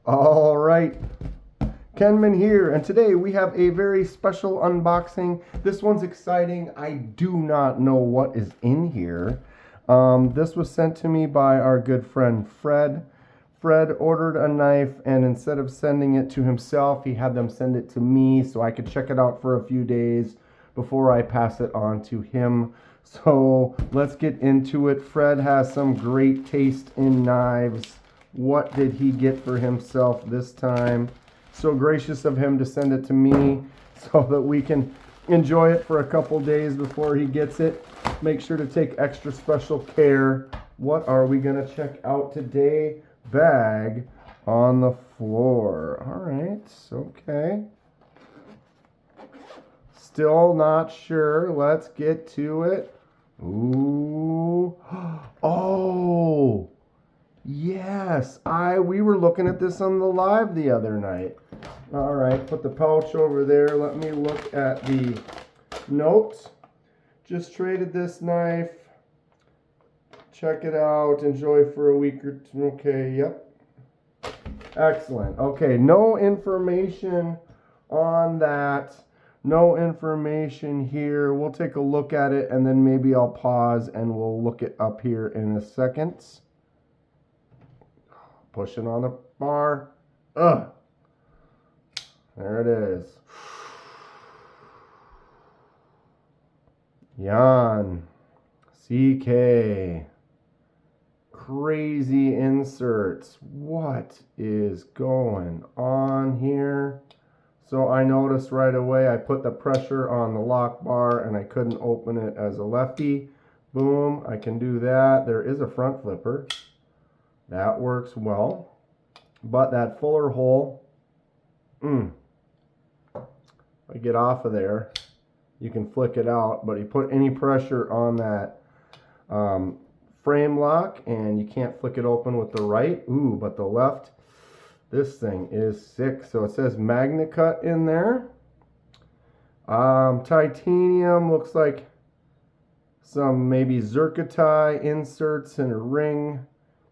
All right, Kenman here, and today we have a very special unboxing. This one's exciting. I do not know what is in here. This was sent to me by our good friend Fred. Fred ordered a knife, and instead of sending it to himself, he had them send it to me so I could check it out for a few days before I pass it on to him. So let's get into it. Fred has some great taste in knives. What did he get for himself this time? So gracious of him to send it to me so that we can enjoy it for a couple days before he gets it. Make sure to take extra special care. What are we going to check out today? Bag on the floor. All right, okay. Still not sure. Let's get to it. Ooh. Oh. Yes, we were looking at this on the live the other night. All right, put the pouch over there. Let me look at the notes. Just traded this knife. Check it out. Enjoy for a week or two. Okay, yep. Excellent. Okay, no information on that. No information here. We'll take a look at it and then maybe I'll pause and we'll look it up here in a second. Pushing on the bar. Ugh. There it is. Yan. CK. Crazy inserts. What is going on here? So I noticed right away I put the pressure on the lock bar and I couldn't open it as a lefty. Boom. I can do that. There is a front flipper. That works well, but that fuller hole, if I get off of there, you can flick it out, but you put any pressure on that frame lock and you can't flick it open with the right. Ooh, but the left, this thing is sick. So it says Magna Cut in there. Titanium, looks like some maybe Zircotai inserts and a ring.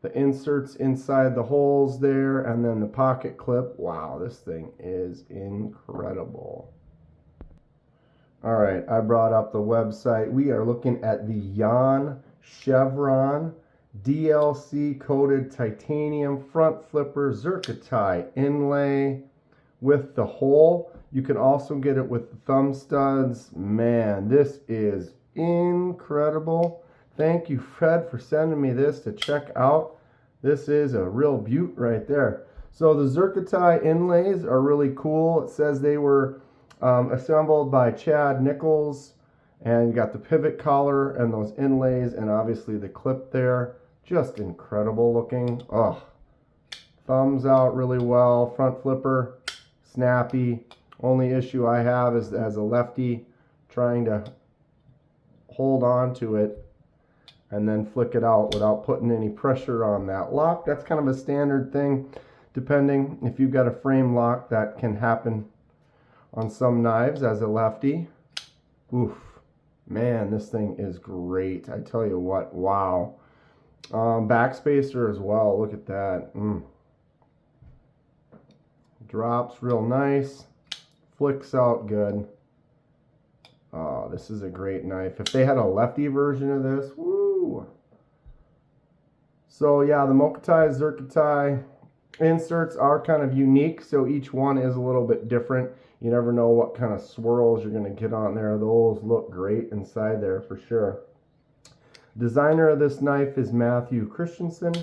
The inserts inside the holes there, and then the pocket clip. Wow, this thing is incredible. All right, I brought up the website. We are looking at the Yan Chevron DLC coated titanium front flipper Zircotai inlay with the hole. You can also get it with the thumb studs. Man, this is incredible. Thank you, Fred, for sending me this to check out. This is a real beaut right there. So the Zircotai inlays are really cool. It says they were assembled by Chad Nichols, and you got the pivot collar and those inlays and obviously the clip there. Just incredible looking. Oh, thumbs out really well. Front flipper, snappy. Only issue I have is as a lefty trying to hold on to it and then flick it out without putting any pressure on that lock. That's kind of a standard thing, depending if you've got a frame lock. That can happen on some knives as a lefty. Oof, man, this thing is great. I tell you what, wow. Backspacer as well, look at that. Drops real nice, flicks out good. Oh, this is a great knife. If they had a lefty version of this, woo. So yeah, the Mokutai Zircotai inserts are kind of unique, so each one is a little bit different. You never know what kind of swirls you're going to get on there. Those look great inside there for sure. Designer of this knife is Matthew Christensen.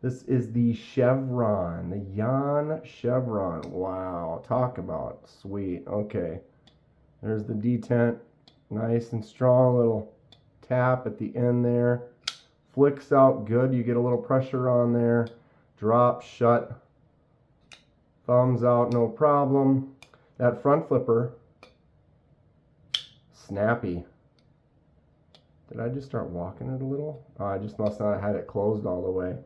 This is the Chevron, the Yan Chevron. Wow, talk about sweet. Okay. There's the detent, nice and strong little tap at the end there. Flicks out good, you get a little pressure on there. Drops shut, thumbs out, no problem. That front flipper, snappy. Did I just start walking it a little? Oh, I just must not have had it closed all the way.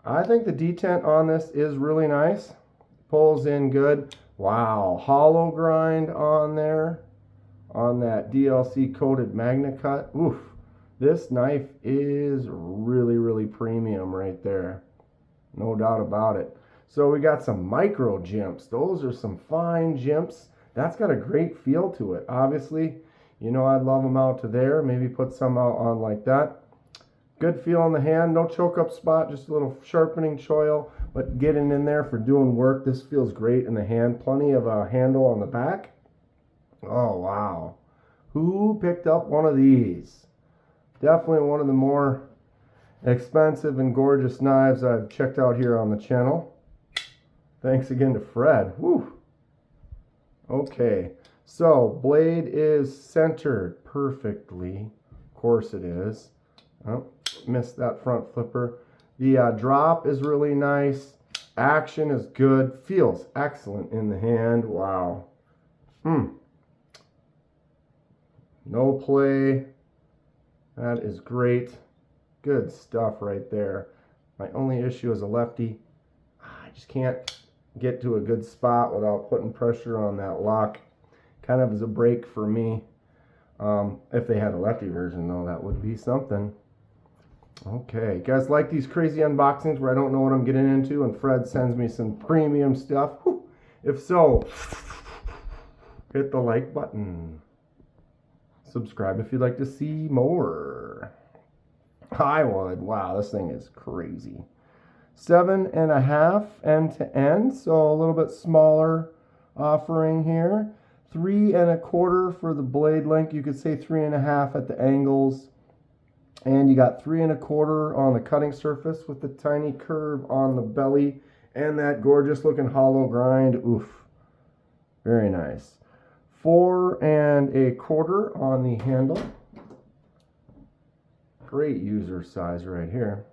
I think the detent on this is really nice. Pulls in good. Wow, hollow grind on there, on that DLC coated Magna Cut. Oof, this knife is really, really premium right there. No doubt about it. So we got some micro jimps. Those are some fine jimps. That's got a great feel to it. Obviously, you know I'd love them out to there. Maybe put some out on like that. Good feel in the hand. No choke up spot. Just a little sharpening choil. But getting in there for doing work. This feels great in the hand. Plenty of a handle on the back. Oh, wow. Who picked up one of these? Definitely one of the more expensive and gorgeous knives I've checked out here on the channel. Thanks again to Fred. Woo. Okay, so blade is centered perfectly. Of course it is. Oh, missed that front flipper. The drop is really nice. Action is good. Feels excellent in the hand. Wow. No play. That is great. Good stuff right there. My only issue as a lefty, I just can't get to a good spot without putting pressure on that lock. Kind of as a break for me. If they had a lefty version though, that would be something. Okay, you guys like these crazy unboxings where I don't know what I'm getting into and Fred sends me some premium stuff? Whew. If so, hit the like button. Subscribe if you'd like to see more. I would. Wow, this thing is crazy. 7.5 end to end, so a little bit smaller offering here. 3 1/4 for the blade length. You could say 3.5 at the angles. And you got 3 1/4 on the cutting surface with the tiny curve on the belly and that gorgeous looking hollow grind. Oof. Very nice. 4 1/4 on the handle. Great user size right here.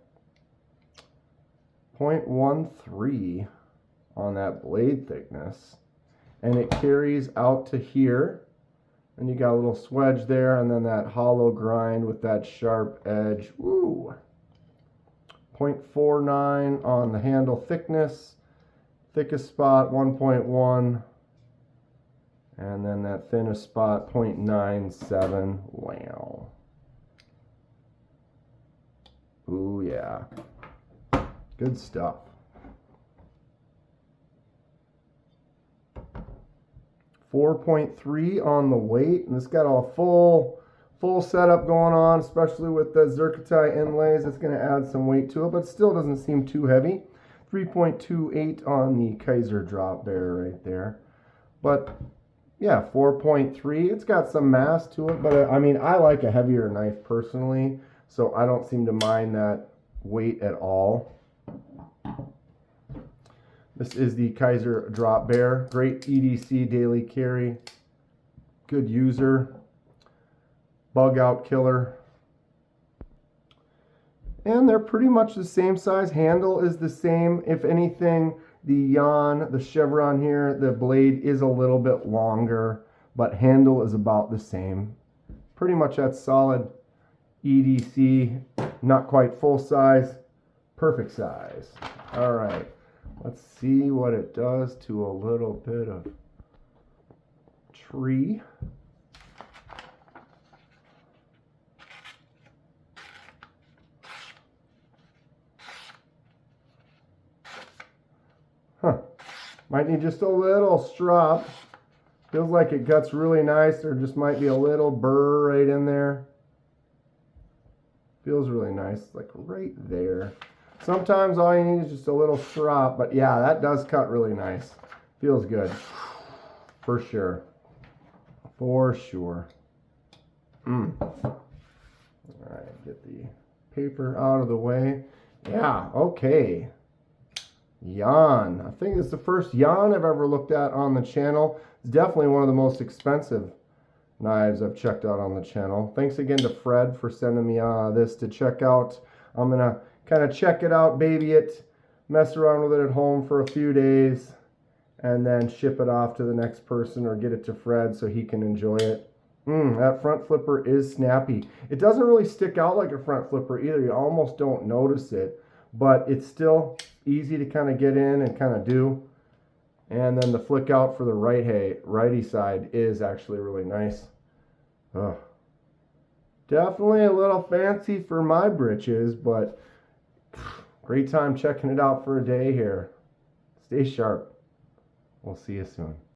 0.13 on that blade thickness. And it carries out to here. And you got a little swedge there, and then that hollow grind with that sharp edge. Woo! 0.49 on the handle thickness. Thickest spot, 1.1. And then that thinnest spot, 0.97. Wow. Ooh, yeah. Good stuff. 4.3 on the weight, and it's got a full setup going on, especially with the zirconia inlays. It's going to add some weight to it, but still doesn't seem too heavy. 3.28 on the Kaiser drop bear right there. But yeah, 4.3. It's got some mass to it, but I mean, I like a heavier knife personally, so I don't seem to mind that weight at all. This is the Kaiser drop bear. Great EDC daily carry. Good user. Bug out killer. And they're pretty much the same size. Handle is the same. If anything, the Yan, the Chevron here, the blade is a little bit longer, but handle is about the same. Pretty much that solid EDC. Not quite full size. Perfect size. All right. Let's see what it does to a little bit of tree. Might need just a little strop. Feels like it cuts really nice. There just might be a little burr right in there. Feels really nice, like right there. Sometimes all you need is just a little strop, but yeah, that does cut really nice. Feels good. For sure. For sure. All right, get the paper out of the way. Yeah, okay. Yan. I think it's the first Yan I've ever looked at on the channel. It's definitely one of the most expensive knives I've checked out on the channel. Thanks again to Fred for sending me this to check out. I'm going to kind of check it out, baby it, mess around with it at home for a few days, and then ship it off to the next person or get it to Fred so he can enjoy it. That front flipper is snappy. It doesn't really stick out like a front flipper either. You almost don't notice it, but it's still easy to kind of get in and kind of do. And then the flick out for the righty side is actually really nice. Definitely a little fancy for my britches, but great time checking it out for a day here. Stay sharp. We'll see you soon.